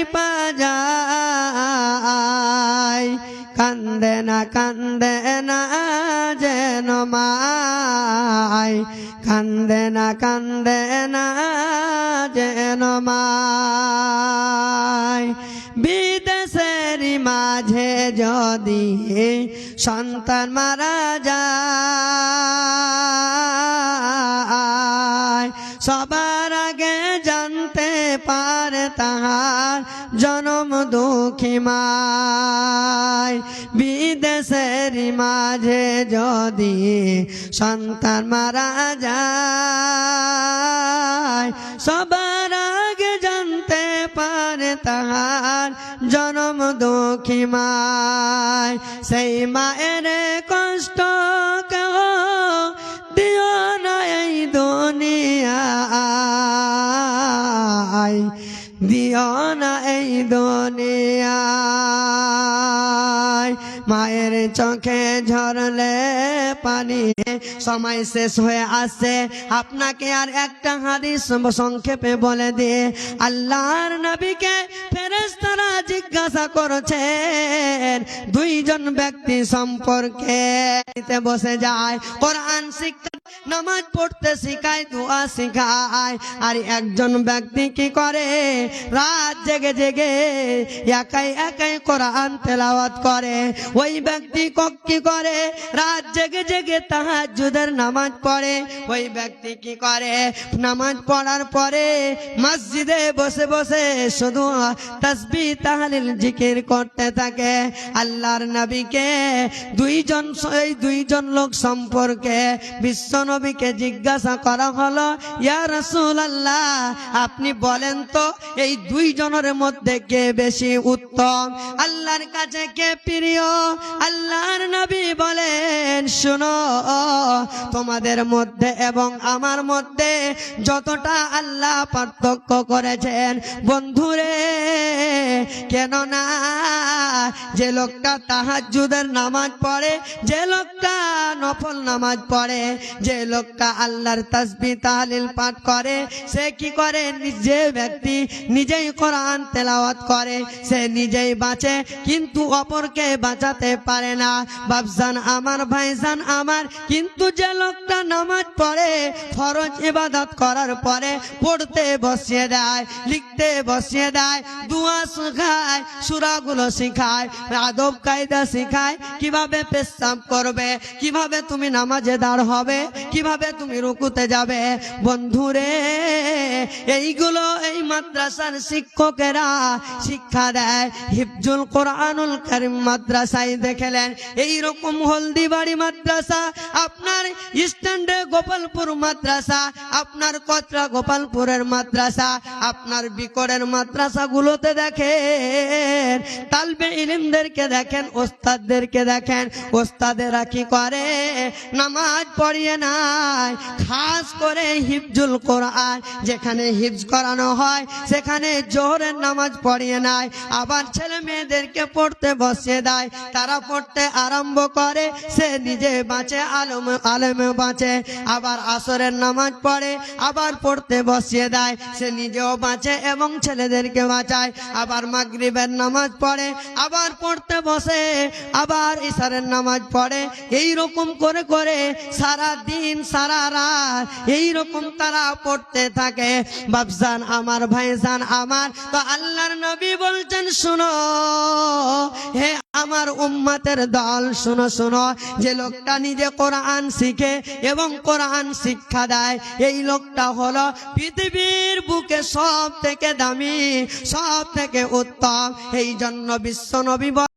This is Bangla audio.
পাজায় কান্দে না যেন মাই কান্দে না যেন মাই বিদেশের মাঝে যদি সন্তান মারা যায় সবার আগে জানতে পারে তাহার জনম দুঃখী মাই বিদেশের মাঝে যদি সন্তান মারা যায় সবার আগে জানতে পারে তাহার জনম দুঃখী মাই সেই মায়ের কষ্ট কেহ দিও না এই দুনিয়ায় দিও না এই দুনিয়ায় মায়ের চোখে ঝরলে পানি সময় শেষ হয়ে আসছে আপনাকে আর একটা হাদিস সংক্ষেপে বলে দিয়ে আল্লাহর নবীকে ফেরেশতারা জিজ্ঞাসা করেছেন দুইজন ব্যক্তি সম্পর্কে বসে যায় কোরআন শিক্ষা নামাজ পড়তে শিখায় দোয়া শিখায় আর একজন ব্যক্তি কি করে রাত জেগে জেগে একাই একাই কোরআন তেলাওয়াত করে ওই ব্যক্তি কি করে রাত জেগে জেগে তাহাজ্জুদের নামাজ পড়ে ওই ব্যক্তি কি করে নামাজ পড়ার পরে মসজিদে বসে বসে শুধু তাসবিহ তাহলিল জিকির করতে থাকে আল্লাহর নবীকে দুইজন লোক সম্পর্কে বিশ্ব নবীকে জিজ্ঞাসা করা হলো ইয়া রাসূলুল্লাহ আপনি বলেন তো এই দুইজনের মধ্যে কে বেশি উত্তম আল্লাহর কাছে কে প্রিয় আল্লাহর নবী বলেন শুনো তোমাদের মধ্যে এবং আমার মধ্যে যতটা আল্লাহ পার্থক্য করেছেন বন্ধুরে কেননা যে লোকটা তাহাজ্জুদের নামাজ পড়ে যে লোকটা নফল নামাজ পড়ে যে লোকটা আল্লাহর তাসবিহ তাহলিল পাঠ করে সে কি করে যে ব্যক্তি নিজেই কোরআন তেলাওয়াত করে সে নিজেই বাঁচে কিন্তু অপরকে বাঁচাতে পারে না বাপজান আমার ভাইজান আমার কিন্তু যে লোকটা নামাজ পড়ে ফরজ ইবাদত করার পরে পড়তে বসিয়ে দেয় লিখতে বসিয়ে দেয় দোয়া শেখায় সূরাগুলো শেখায় আদব কায়দা শেখায় কিভাবে পেশাব করবে কিভাবে তুমি নামাজে দাঁড় হবে কিভাবে তুমি রুকুতে যাবে বন্ধুরে এইগুলো এই মাদ্রাসার শিক্ষকেরা শিক্ষা দেয় হিফজুল কোরআনুল কারীম মাদ্রাসায় দেখলেন এইরকম হলদিবাড়ি মাদ্রাসা আপনার স্ট্যান্ডে গোপালপুর মাদ্রাসা আপনার কতরা গোপালপুরের মাদ্রাসা আপনার বিকরের মাদ্রাসাগুলোতে দেখেন তালবে ইলমদেরকে দেখেন ওস্তাদদেরকে দেখেন ওস্তাদেরা কি করে নামাজ পড়িয়ে নাই খাস করে হিফজুল কোরআন যেখানে হিফজ করানো হয় সেখানে জোহরের নামাজ পড়িয়ে নাই আবার ছেলে মেয়েদেরকে পড়তে বসিয়ে দেয় তারা পড়তে আরম্ভ করে সে নিজে বাঁচে আলেমে বাঁচে আবার আসরের নামাজ পড়ে আবার পড়তে বসিয়ে দেয় সে নিজেও বাঁচে এবং ছেলেদেরকে বাঁচায় আবার মাগরিবের নামাজ পড়ে আবার পড়তে বসে আবার ইশারের নামাজ পড়ে এই রকম করে করে সারা দিন সারা রাত এই রকম তারা পড়তে থাকে বাপজান আমার ভাইজান আমার তো আল্লাহর নবী বলছেন শুনো হে আমার উম্মতের দল শুনো শুনো যে লোকটা নিজে কোরআন শিখে এবং কোরআন শিক্ষা দেয় এই লোকটা হলো পৃথিবীর বুকে সব থেকে দামি সব থেকে উত্তম এই জন্য বিশ্ব নবী